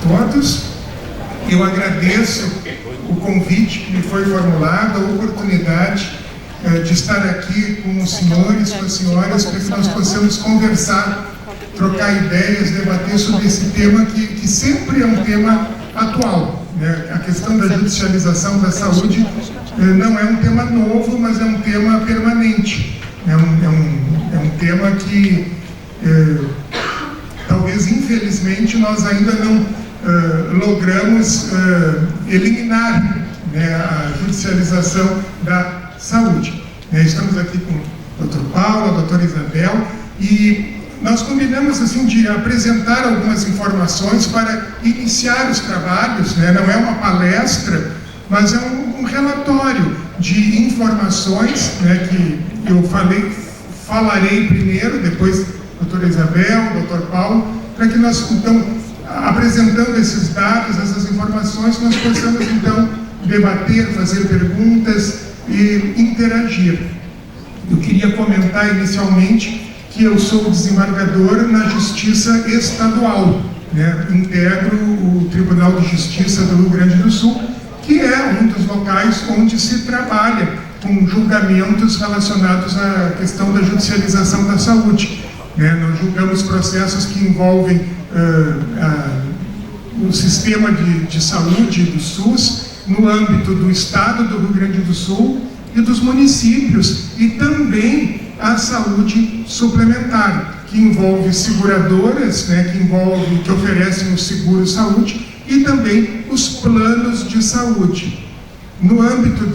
todos. Eu agradeço o convite que me foi formulado, a oportunidade de estar aqui com os senhores, com as senhoras, para que nós possamos conversar, trocar ideias, debater sobre esse tema que sempre é um tema atual, né? A questão da judicialização da saúde não é um tema novo, mas é um tema permanente. É um tema que talvez, infelizmente, nós ainda não logramos eliminar, né, a judicialização da saúde. Estamos aqui com o Dr. Paulo, a doutora Isabel, e nós combinamos assim de apresentar algumas informações para iniciar os trabalhos, né? Não é uma palestra, mas é um relatório de informações, né, que eu falarei primeiro, depois a doutora Isabel, o doutor Paulo, para que nós, então, apresentando esses dados, essas informações, nós possamos, então, debater, fazer perguntas e interagir. Eu queria comentar inicialmente que eu sou desembargador na Justiça Estadual, né? Integro o Tribunal de Justiça do Rio Grande do Sul, que é um dos locais onde se trabalha com julgamentos relacionados à questão da judicialização da saúde, né? Nós julgamos processos que envolvem o sistema de saúde do SUS, no âmbito do Estado do Rio Grande do Sul e dos municípios, e também a saúde suplementar, que envolve seguradoras, né, que oferecem o seguro-saúde, e também os planos de saúde. No âmbito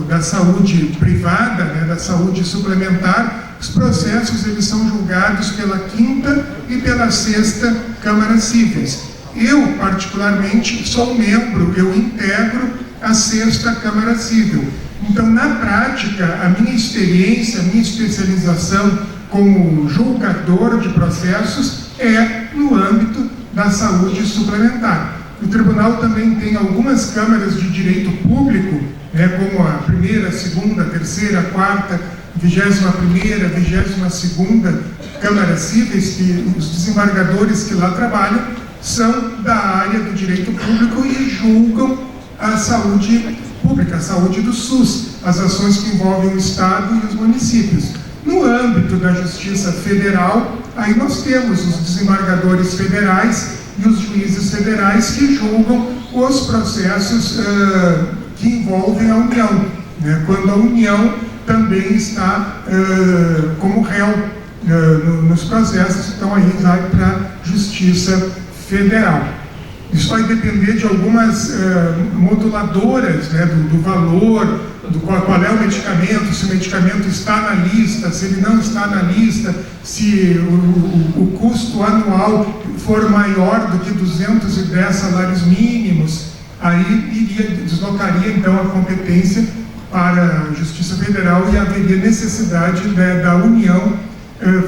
da saúde privada, né, da saúde suplementar, os processos eles são julgados pela 5ª e pela 6ª Câmara Cíveis. Eu, particularmente, sou membro, eu integro a 6ª Câmara Cível. Então, na prática, a minha experiência, a minha especialização como julgador de processos é no âmbito da saúde suplementar. O tribunal também tem algumas câmaras de direito público, né, como a 1ª, 2ª, 3ª, 4ª, 21ª, 22ª Câmara Cíveis, que os desembargadores que lá trabalham são da área do direito público e julgam a saúde pública, a saúde do SUS, as ações que envolvem o Estado e os municípios. No âmbito da Justiça Federal, aí nós temos os desembargadores federais e os juízes federais que julgam os processos que envolvem a União, né? Quando a União também está como réu nos processos, então aí vai para a Justiça Federal. Isso vai depender de algumas moduladoras, né, do valor, qual é o medicamento, se o medicamento está na lista, se ele não está na lista, se o custo anual for maior do que 210 salários mínimos, aí deslocaria então a competência para a Justiça Federal e haveria necessidade, né, da União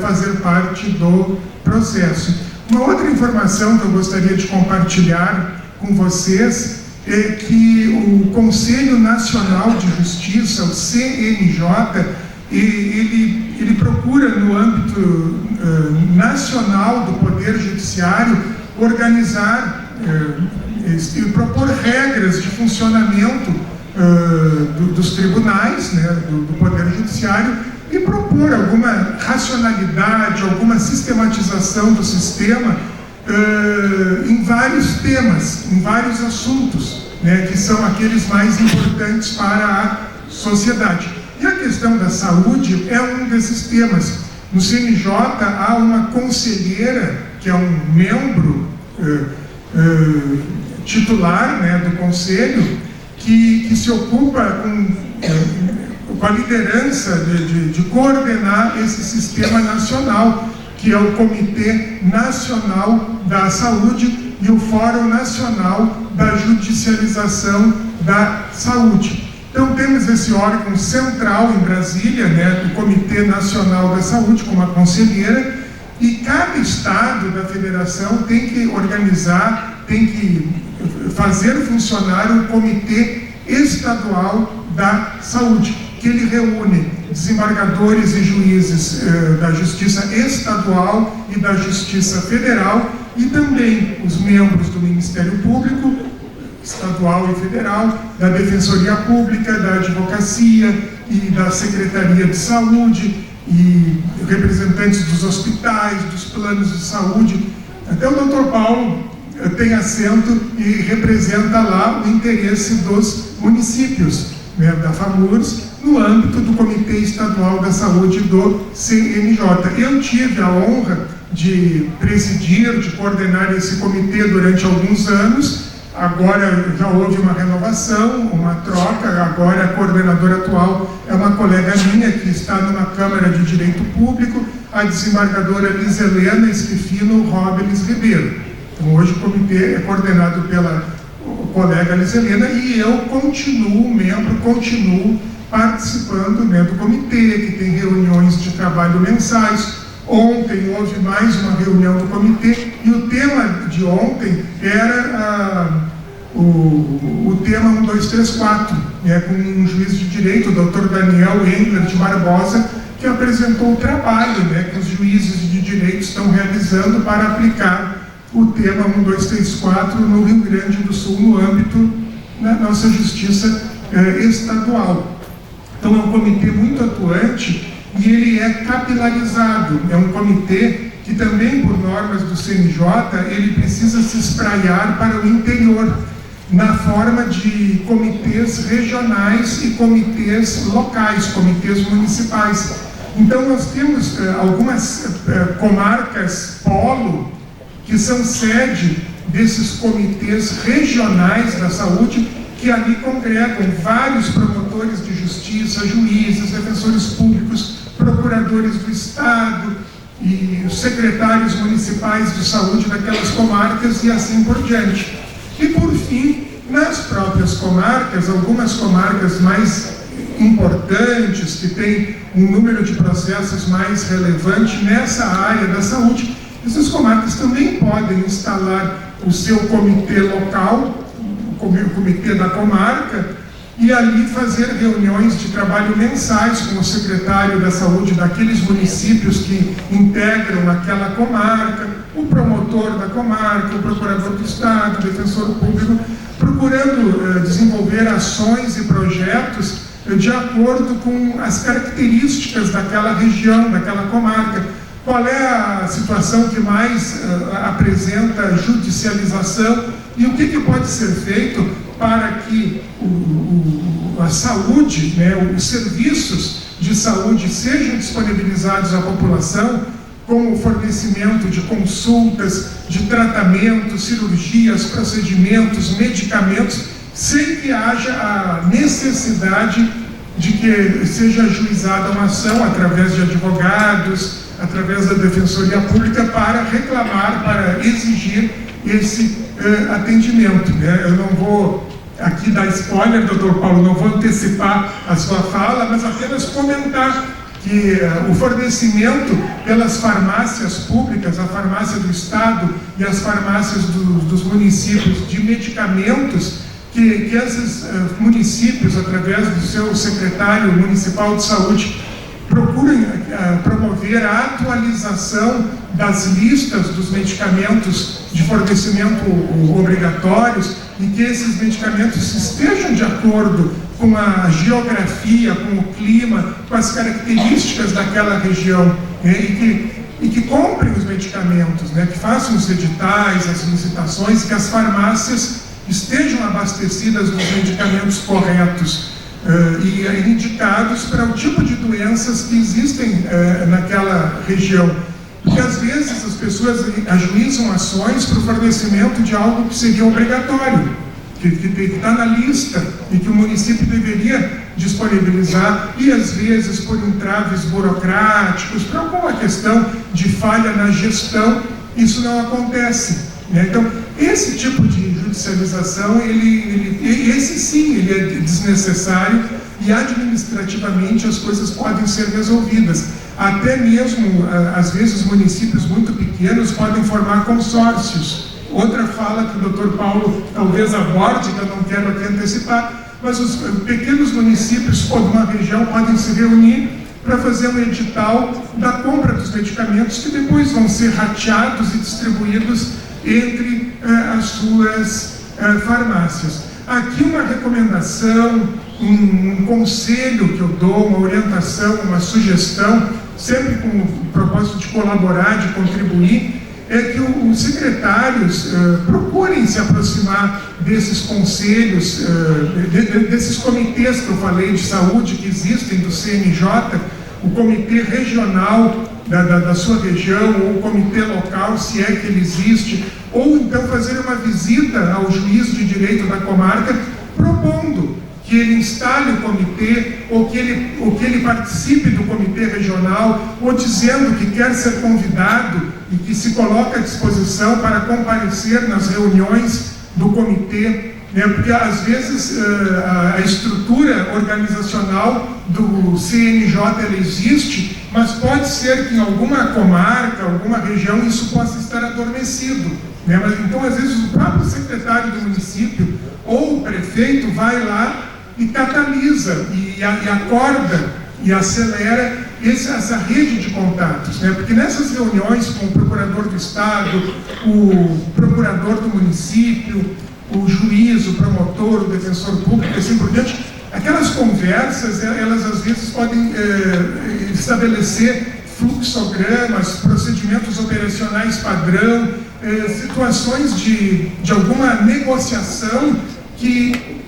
fazer parte do processo. Uma outra informação que eu gostaria de compartilhar com vocês é que o Conselho Nacional de Justiça, o CNJ, ele procura, no âmbito nacional do Poder Judiciário, organizar e propor regras de funcionamento dos tribunais, né, do Poder Judiciário, e propor alguma racionalidade, alguma sistematização do sistema em vários temas, em vários assuntos, né, que são aqueles mais importantes para a sociedade. E a questão da saúde é um desses temas. No CNJ há uma conselheira, que é um membro titular, né, do Conselho, que se ocupa com a liderança de coordenar esse sistema nacional, que é o Comitê Nacional da Saúde e o Fórum Nacional da Judicialização da Saúde. Então temos esse órgão central em Brasília, né, o Comitê Nacional da Saúde, com uma conselheira, e cada estado da federação tem que organizar, tem que fazer funcionar um Comitê Estadual da Saúde, que ele reúne desembargadores e juízes da Justiça Estadual e da Justiça Federal e também os membros do Ministério Público, estadual e federal, da Defensoria Pública, da Advocacia e da Secretaria de Saúde, e representantes dos hospitais, dos planos de saúde. Até o Dr. Paulo tem assento e representa lá o interesse dos municípios, né, da FAMURS, no âmbito do Comitê Estadual da Saúde do CNJ. Eu tive a honra de presidir, de coordenar esse comitê durante alguns anos. Agora já houve uma renovação, uma troca. Agora a coordenadora atual é uma colega minha que está numa Câmara de Direito Público, a desembargadora Liz Helena Esquifino Robles Ribeiro. Então hoje o comitê é coordenado pela colega Liz Helena e eu continuo participando, né, do comitê, que tem reuniões de trabalho mensais. Ontem houve mais uma reunião do comitê e o tema de ontem era o tema 1234, né, com um juiz de direito, o Dr. Daniel Engler de Barbosa, que apresentou o trabalho, né, que os juízes de direito estão realizando para aplicar o tema 1234 no Rio Grande do Sul, no âmbito da nossa justiça estadual. Então é um comitê muito atuante e ele é capilarizado, é um comitê que também, por normas do CNJ, ele precisa se espraiar para o interior, na forma de comitês regionais e comitês locais, comitês municipais. Então nós temos algumas comarcas polo, que são sede desses comitês regionais da saúde, que ali congregam vários promotores de justiça, juízes, defensores públicos, procuradores do Estado e os secretários municipais de saúde daquelas comarcas e assim por diante. E por fim, nas próprias comarcas, algumas comarcas mais importantes, que têm um número de processos mais relevante nessa área da saúde, essas comarcas também podem instalar o seu comitê local, o comitê da comarca, e ali fazer reuniões de trabalho mensais com o secretário da saúde daqueles municípios que integram aquela comarca, o promotor da comarca, o procurador do Estado, o defensor público, procurando desenvolver ações e projetos de acordo com as características daquela região, daquela comarca. Qual é a situação que mais apresenta judicialização e o que pode ser feito para que a saúde, né, os serviços de saúde sejam disponibilizados à população, como o fornecimento de consultas, de tratamentos, cirurgias, procedimentos, medicamentos, sem que haja a necessidade de que seja ajuizada uma ação através de advogados, através da Defensoria Pública, para reclamar, para exigir esse atendimento, né? Eu não vou aqui dar spoiler, doutor Paulo, não vou antecipar a sua fala, mas apenas comentar que o fornecimento pelas farmácias públicas, a farmácia do Estado e as farmácias dos municípios de medicamentos, que esses municípios, através do seu secretário municipal de saúde, procurem promover a atualização das listas dos medicamentos de fornecimento obrigatórios e que esses medicamentos estejam de acordo com a geografia, com o clima, com as características daquela região, né? e que comprem os medicamentos, né? Que façam os editais, as licitações, que as farmácias estejam abastecidas dos medicamentos corretos e indicados para o tipo de doenças que existem naquela região. Porque às vezes as pessoas ajuizam ações para o fornecimento de algo que seria obrigatório, que está na lista e que o município deveria disponibilizar, e às vezes por entraves burocráticos, por alguma questão de falha na gestão, isso não acontece, né? Então, esse tipo de judicialização, esse sim, ele é desnecessário, e administrativamente as coisas podem ser resolvidas. Até mesmo, às vezes, municípios muito pequenos podem formar consórcios. Outra fala que o Dr. Paulo talvez aborde, que eu não quero aqui antecipar, mas os pequenos municípios ou de uma região podem se reunir para fazer um edital da compra dos medicamentos que depois vão ser rateados e distribuídos entre as suas farmácias. Aqui uma recomendação, um conselho que eu dou, uma orientação, uma sugestão, sempre com o propósito de colaborar, de contribuir, é que os secretários procurem se aproximar desses conselhos, desses comitês que eu falei de saúde que existem do CNJ, o comitê regional da sua região, ou o comitê local, se é que ele existe, ou então fazer uma visita ao juiz de direito da comarca, propondo que ele instale o comitê, ou que ele participe do comitê regional, ou dizendo que quer ser convidado e que se coloca à disposição para comparecer nas reuniões do comitê, né? Porque às vezes a estrutura organizacional do CNJ ela existe, mas pode ser que em alguma comarca, alguma região, isso possa estar adormecido, né? Mas, então, às vezes, o próprio secretário do município ou o prefeito vai lá e catalisa, e acorda e acelera essa rede de contatos, né? Porque nessas reuniões com o procurador do Estado, o procurador do município, o juiz, o promotor, o defensor público, assim por diante, aquelas conversas, elas às vezes podem estabelecer fluxogramas, procedimentos operacionais padrão, situações de alguma negociação que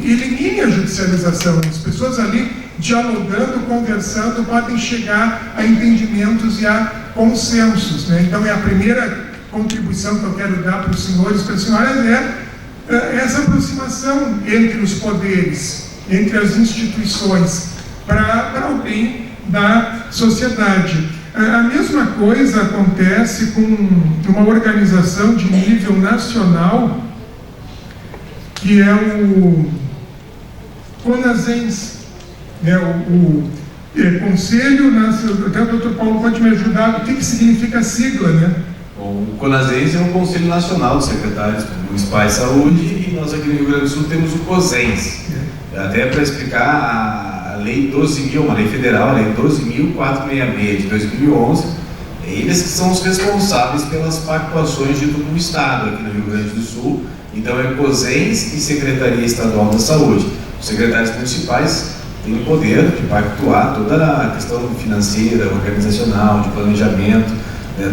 elimine a judicialização. As pessoas ali dialogando, conversando, podem chegar a entendimentos e a consensos, né? Então, é a primeira contribuição que eu quero dar para os senhores e para as senhoras essa aproximação entre os poderes, entre as instituições, para o bem da sociedade. A mesma coisa acontece com uma organização de nível nacional, que é o CONASENS, né? o Conselho Nacional. Até o doutor Paulo pode me ajudar, o que significa a sigla, né? O CONASENS é o Conselho Nacional dos Secretários Municipais de Saúde, e nós aqui no Rio Grande do Sul temos o COSENS. Até para explicar, a Lei 12.000, uma lei federal, a Lei 12.466 de 2011, eles que são os responsáveis pelas pactuações de todo o Estado aqui no Rio Grande do Sul. Então é COSENS e Secretaria Estadual da Saúde. Os secretários municipais têm o poder de pactuar toda a questão financeira, organizacional, de planejamento,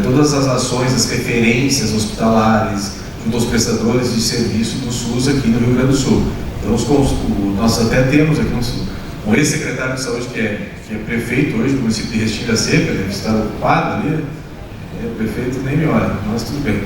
todas as ações, as referências hospitalares, junto aos prestadores de serviço do SUS aqui no Rio Grande do Sul. Então, nós até temos aqui um ex-secretário de saúde que é prefeito hoje do município de Restinga Seca, deve estar ocupado ali, o prefeito nem me olha, mas tudo bem.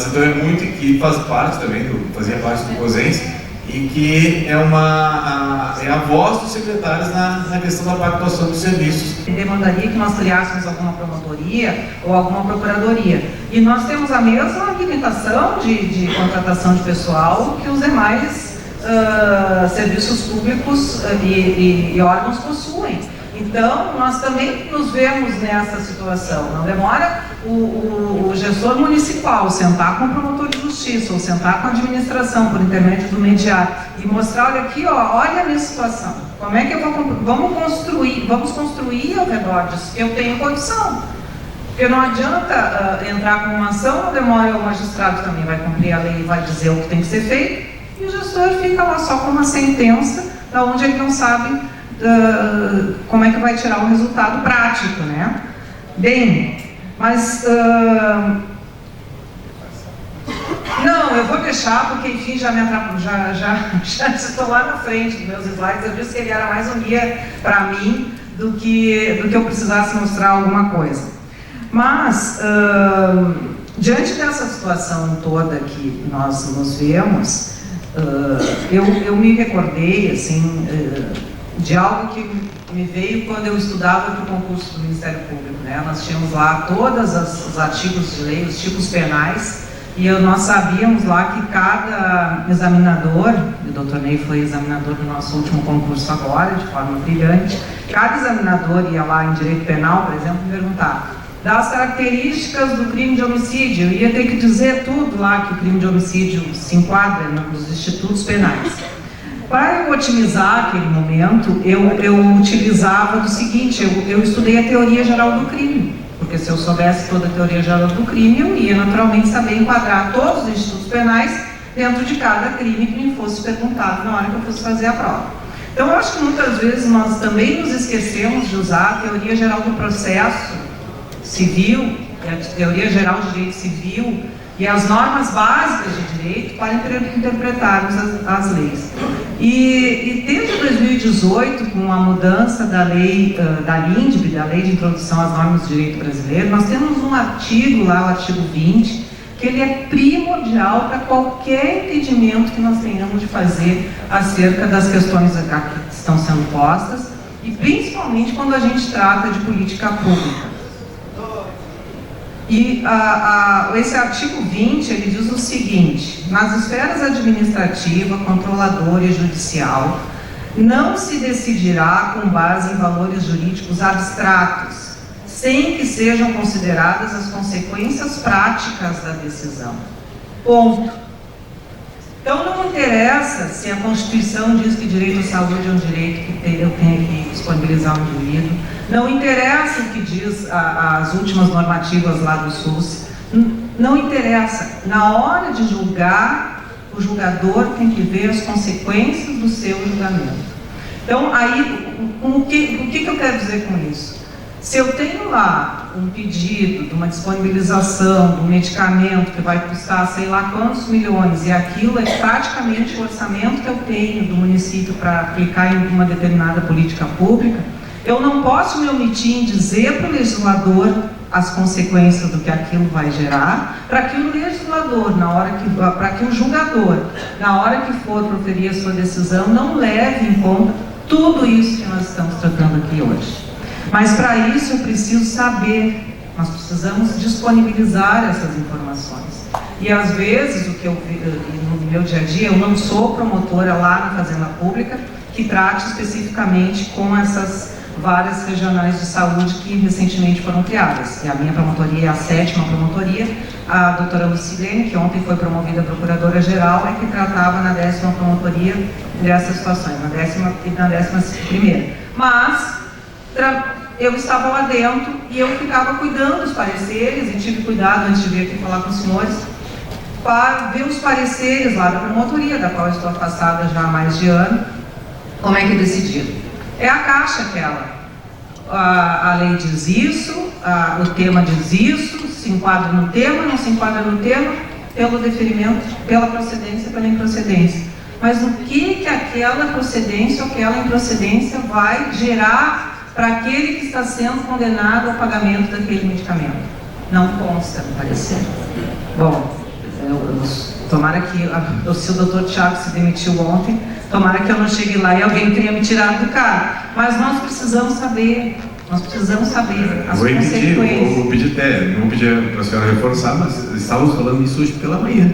Então é muito que faz parte também, fazia parte do COSENS, e que é a voz dos secretários na questão da pactuação dos serviços. Demandaria que nós criássemos alguma promotoria ou alguma procuradoria. E nós temos a mesma limitação de contratação de pessoal que os demais serviços públicos e órgãos possuem. Então, nós também nos vemos nessa situação. Não demora o gestor municipal sentar com o promotor de justiça ou sentar com a administração por intermédio do mediário e mostrar, olha aqui, olha a minha situação. Como é que eu vou vamos construir ao redor disso, que eu tenho condição. Porque não adianta entrar com uma ação, não demora, o magistrado também vai cumprir a lei e vai dizer o que tem que ser feito, e o gestor fica lá só com uma sentença, da onde ele não sabe como é que vai tirar o resultado prático, né? Bem, mas não, eu vou deixar porque, enfim, já estou lá na frente dos meus slides. Eu disse que ele era mais um guia para mim do que eu precisasse mostrar alguma coisa. Mas diante dessa situação toda que nós nos vemos, eu me recordei assim de algo que me veio quando eu estudava para o concurso do Ministério Público, né? Nós tínhamos lá todos os artigos de lei, os tipos penais, e nós sabíamos lá que cada examinador, o doutor Ney foi examinador do nosso último concurso agora, de forma brilhante, cada examinador ia lá em direito penal, por exemplo, perguntar das características do crime de homicídio, eu ia ter que dizer tudo lá que o crime de homicídio se enquadra nos institutos penais. Para eu otimizar aquele momento, eu utilizava do seguinte, eu estudei a teoria geral do crime, porque se eu soubesse toda a teoria geral do crime, eu ia naturalmente saber enquadrar todos os institutos penais dentro de cada crime que me fosse perguntado na hora que eu fosse fazer a prova. Então, eu acho que muitas vezes nós também nos esquecemos de usar a teoria geral do processo civil, a teoria geral do direito civil e as normas básicas de direito para interpretarmos as leis. E desde 2018, com a mudança da lei da LINDB, da Lei de Introdução às Normas do Direito Brasileiro, nós temos um artigo lá, o artigo 20, que ele é primordial para qualquer entendimento que nós tenhamos de fazer acerca das questões que estão sendo postas, e principalmente quando a gente trata de política pública. E esse artigo 20, ele diz o seguinte: nas esferas administrativa, controladora e judicial, não se decidirá com base em valores jurídicos abstratos, sem que sejam consideradas as consequências práticas da decisão. Ponto. Então não interessa se a Constituição diz que direito à saúde é um direito que eu tenho que disponibilizar ao indivíduo, não interessa o que diz as últimas normativas lá do SUS, não interessa. Na hora de julgar, o julgador tem que ver as consequências do seu julgamento. Então, aí, o que eu quero dizer com isso? Se eu tenho lá um pedido de uma disponibilização de um medicamento que vai custar sei lá quantos milhões, e aquilo é praticamente o orçamento que eu tenho do município para aplicar em uma determinada política pública, eu não posso me omitir em dizer para o legislador as consequências do que aquilo vai gerar, para que o legislador, para que o julgador, na hora que for proferir a sua decisão, não leve em conta tudo isso que nós estamos tratando aqui hoje. Mas para isso eu preciso saber, nós precisamos disponibilizar essas informações. E às vezes, no meu dia a dia, eu não sou promotora lá na Fazenda Pública que trate especificamente com essas várias regionais de saúde que recentemente foram criadas. E a minha promotoria é a 7ª promotoria, a doutora Lucilene, que ontem foi promovida a procuradora-geral, é que tratava na 10ª promotoria dessas situações, na 10ª e na 11ª. Mas eu estava lá dentro e eu ficava cuidando dos pareceres, e tive cuidado antes de vir aqui falar com os senhores, para ver os pareceres lá da promotoria, da qual eu estou afastada já há mais de ano. Como é que é decidido? É a Caixa aquela. A lei diz isso, o tema diz isso, se enquadra no tema, não se enquadra no tema, pelo deferimento, pela procedência, pela improcedência. Mas o que aquela procedência ou aquela improcedência vai gerar para aquele que está sendo condenado ao pagamento daquele medicamento? Não consta no parecer. Bom, tomara que, se o doutor Tiago se demitiu ontem, tomara que eu não chegue lá e alguém tenha me tirado do cargo. Mas nós precisamos saber as consequências. Vou pedir até, não vou pedir para a senhora reforçar, mas estávamos falando isso hoje pela manhã.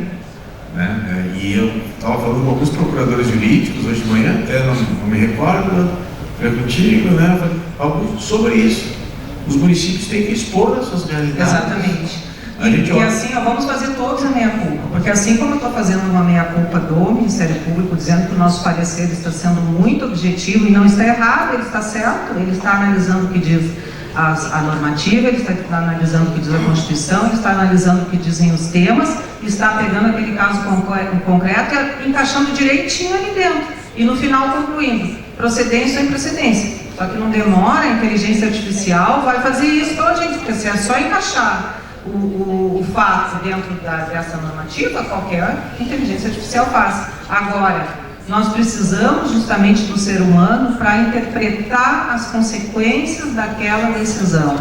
Né? E eu estava falando com alguns procuradores jurídicos hoje de manhã, até não me recordo, foi contigo, né? Algo sobre isso. Os municípios têm que expor as suas realidades. Exatamente. E assim, vamos fazer todos a meia-culpa, porque assim como eu estou fazendo uma meia-culpa do Ministério Público, dizendo que o nosso parecer está sendo muito objetivo e não está errado, ele está certo, ele está analisando o que diz a normativa, ele está analisando o que diz a Constituição, ele está analisando o que dizem os temas, está pegando aquele caso concreto e encaixando direitinho ali dentro, e no final concluindo, procedência ou improcedência. Só que não demora, a inteligência artificial vai fazer isso pela gente, porque se é só encaixar o fato dentro dessa normativa, qualquer inteligência artificial faz. Agora, nós precisamos justamente do ser humano para interpretar as consequências daquela decisão.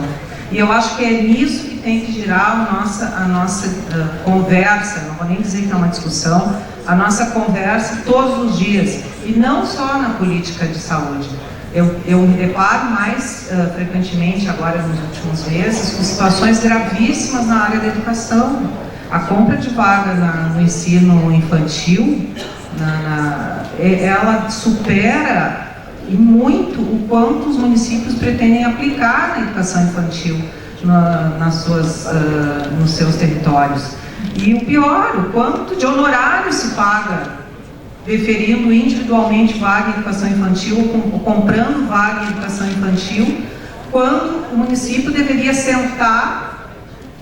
E eu acho que é nisso que tem que girar a nossa conversa, não vou nem dizer que é uma discussão, a nossa conversa todos os dias, e não só na política de saúde. Eu me deparo mais frequentemente agora nos últimos meses com situações gravíssimas na área da educação. A compra de vaga no ensino infantil, ela supera e muito o quanto os municípios pretendem aplicar na educação infantil nos seus territórios. E o pior, o quanto de honorário se paga deferindo individualmente vaga em educação infantil ou comprando vaga em educação infantil, quando o município deveria sentar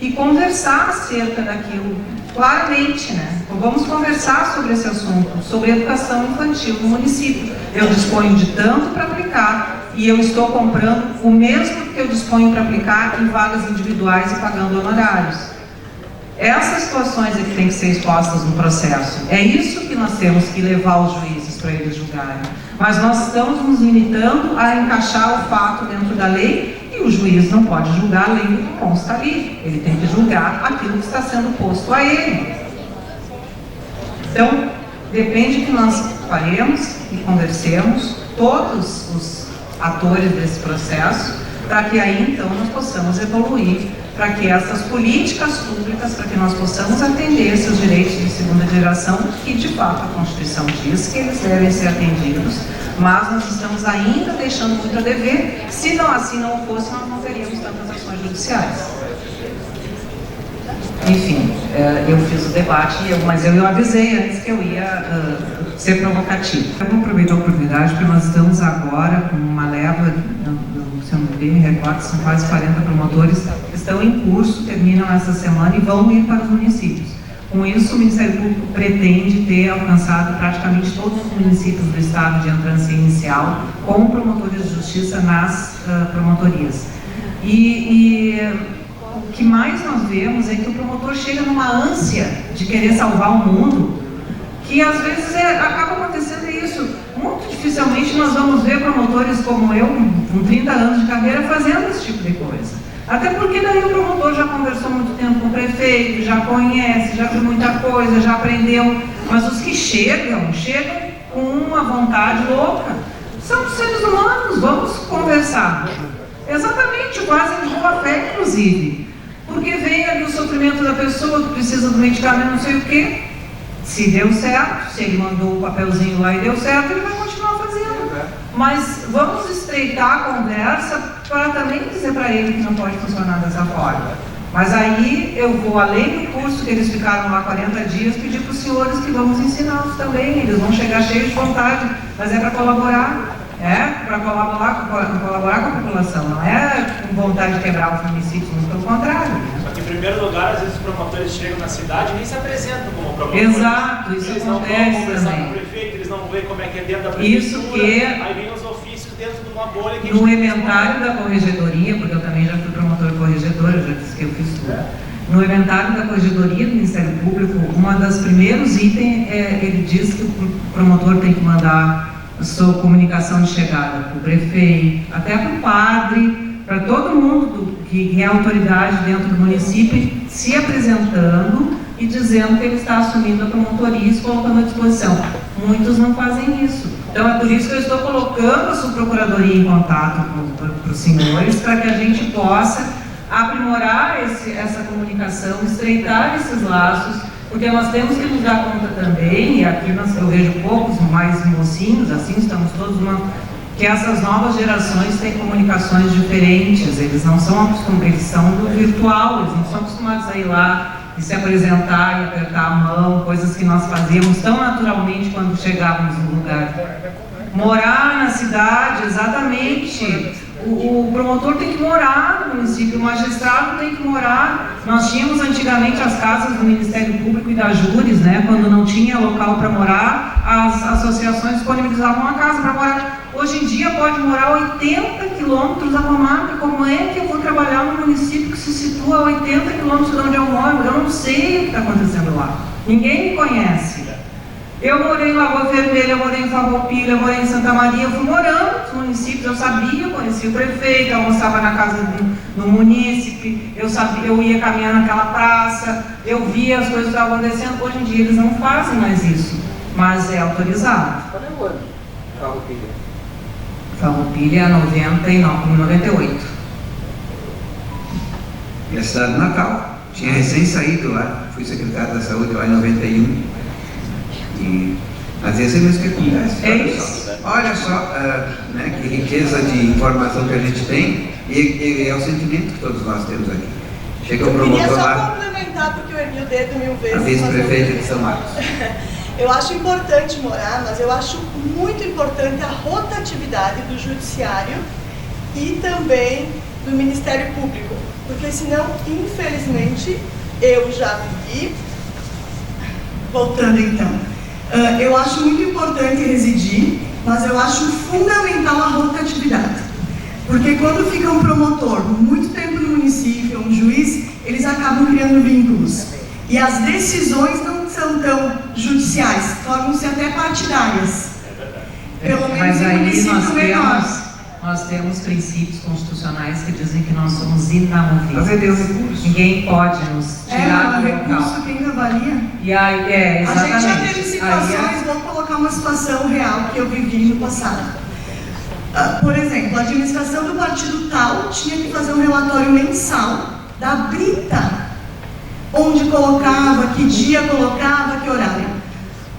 e conversar acerca daquilo, claramente, né? Então, vamos conversar sobre esse assunto, sobre a educação infantil no município. Eu disponho de tanto para aplicar e eu estou comprando o mesmo que eu disponho para aplicar em vagas individuais e pagando honorários. Essas situações é que têm que ser expostas no processo. É isso que nós temos que levar os juízes para eles julgarem. Mas nós estamos nos limitando a encaixar o fato dentro da lei e o juiz não pode julgar além do que consta ali. Ele tem que julgar aquilo que está sendo posto a ele. Então, depende que nós faremos e conversemos todos os atores desse processo para que aí então nós possamos evoluir, para que essas políticas públicas, para que nós possamos atender esses direitos de segunda geração, que de fato a Constituição diz que eles devem ser atendidos, mas nós estamos ainda deixando muito a dever. Se não assim não fosse, nós não teríamos tantas ações judiciais. Enfim, eu fiz o debate, mas eu avisei antes que eu ia ser provocativo. Eu vou aproveitar a oportunidade, porque nós estamos agora com uma leva, se eu não me recordo, são quase 40 promotores que estão em curso, terminam essa semana e vão ir para os municípios. Com isso, o Ministério Público pretende ter alcançado praticamente todos os municípios do estado de entrância inicial com promotores de justiça nas promotorias. O que mais nós vemos é que o promotor chega numa ânsia de querer salvar o mundo, que às vezes acaba acontecendo isso. Muito dificilmente nós vamos ver promotores como eu, com 30 anos de carreira, fazendo esse tipo de coisa. Até porque daí o promotor já conversou muito tempo com o prefeito, já conhece, já viu muita coisa, já aprendeu. Mas os que chegam com uma vontade louca. São seres humanos, vamos conversar. Exatamente, quase de boa fé, inclusive. Porque vem ali o sofrimento da pessoa que precisa do medicamento, não sei o quê. Se deu certo, se ele mandou o papelzinho lá e deu certo, ele vai continuar fazendo. Mas vamos estreitar a conversa para também dizer para ele que não pode funcionar dessa forma. Mas aí eu vou, além do curso que eles ficaram lá 40 dias, pedir para os senhores que vamos ensiná-los também. Eles vão chegar cheios de vontade, mas é para colaborar. Para colaborar com a população, não é com vontade de quebrar os municípios, mas pelo contrário. Só que, em primeiro lugar, às vezes os promotores chegam na cidade e nem se apresentam como promotores. Exato, isso eles acontece não vão conversar também. com o prefeito, eles não vão ver como é que é dentro da prefeitura. Isso que... Aí vem os ofícios dentro de uma bolha que... No inventário da corregedoria, porque eu também já fui promotor corregedor, eu já disse que eu fiz tudo. No inventário da corregedoria do Ministério Público, uma das primeiros itens, ele diz que o promotor tem que mandar a sua comunicação de chegada para o prefeito, até para o padre, para todo mundo que é autoridade dentro do município, se apresentando e dizendo que ele está assumindo a promotoria e se colocando à disposição. Muitos não fazem isso. Então é por isso que eu estou colocando a subprocuradoria em contato com os senhores, para que a gente possa aprimorar essa comunicação, estreitar esses laços, porque nós temos que nos dar conta também, e aqui eu vejo poucos mais mocinhos, assim, estamos todos que essas novas gerações têm comunicações diferentes, eles não são acostumados, eles são do virtual, eles não são acostumados a ir lá e se apresentar e apertar a mão, coisas que nós fazíamos tão naturalmente quando chegávamos no lugar. Morar na cidade, exatamente. O promotor tem que morar no município, o magistrado tem que morar. Nós tínhamos antigamente as casas do Ministério Público e da Júris, né? Quando não tinha local para morar, as associações disponibilizavam uma casa para morar. Hoje em dia pode morar 80 quilômetros da comarca. Como é que eu vou trabalhar no município que se situa a 80 quilômetros de onde eu moro? Eu não sei o que está acontecendo lá. Ninguém me conhece. Eu morei em Lagoa Vermelha, eu morei em Farroupilha, eu morei em Santa Maria, eu fui morando nos municípios, eu sabia, eu conhecia o prefeito, eu almoçava na casa do munícipe, eu ia caminhar naquela praça, eu via as coisas que estavam acontecendo. Hoje em dia eles não fazem mais isso, mas é autorizado. Qual é o ano? Farroupilha. Farroupilha 98. E a cidade de Natal, tinha recém saído lá, fui secretário da saúde lá em 91. Mas esse é mesmo que acontece. Olha só né, que riqueza de informação que a gente tem e é o sentimento que todos nós temos aqui. Chega o promotor lá, complementar, porque o Emil dedo mil vezes. a vice-prefeita de São Marcos. Eu acho importante morar, mas eu acho muito importante a rotatividade do judiciário e também do Ministério Público, porque senão, infelizmente, eu já vivi. Voltando então, eu acho muito importante residir, mas eu acho fundamental a rotatividade, porque quando fica um promotor muito tempo no município, um juiz, eles acabam criando vínculos, e as decisões não são tão judiciais, tornam-se até partidárias, pelo menos em município menor. Nós temos princípios constitucionais que dizem que nós somos inamovíveis. Ninguém pode nos tirar do local. Recurso quem avalia? E aí, exatamente. A gente já teve situações, vou colocar uma situação real que eu vivi no passado. Por exemplo, a administração do partido tal tinha que fazer um relatório mensal da brita, onde colocava, que dia colocava, que horário.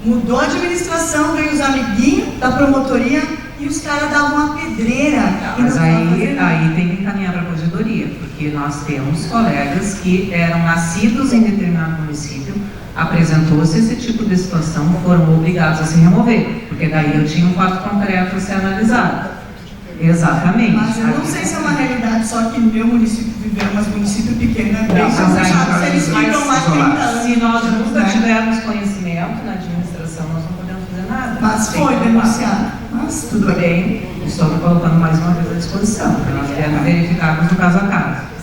Mudou a administração, veio os amiguinhos da promotoria e os caras davam uma pedreira. Mas aí tem que encaminhar para a corregedoria, porque nós temos colegas que eram nascidos em determinado município, apresentou-se esse tipo de situação, foram obrigados a se remover, porque daí eu tinha um fato concreto a ser analisado. Exatamente. Mas eu não sei se é uma realidade só que no meu município viver, mas município pequeno é bem complicado. Se eles ficam lá 30 anos. Se nós nunca tivermos conhecimento na administração, nós não podemos fazer nada. Mas foi denunciado. Mas tudo bem. Estou me colocando mais uma vez à disposição, para nós verificarmos no caso a caso.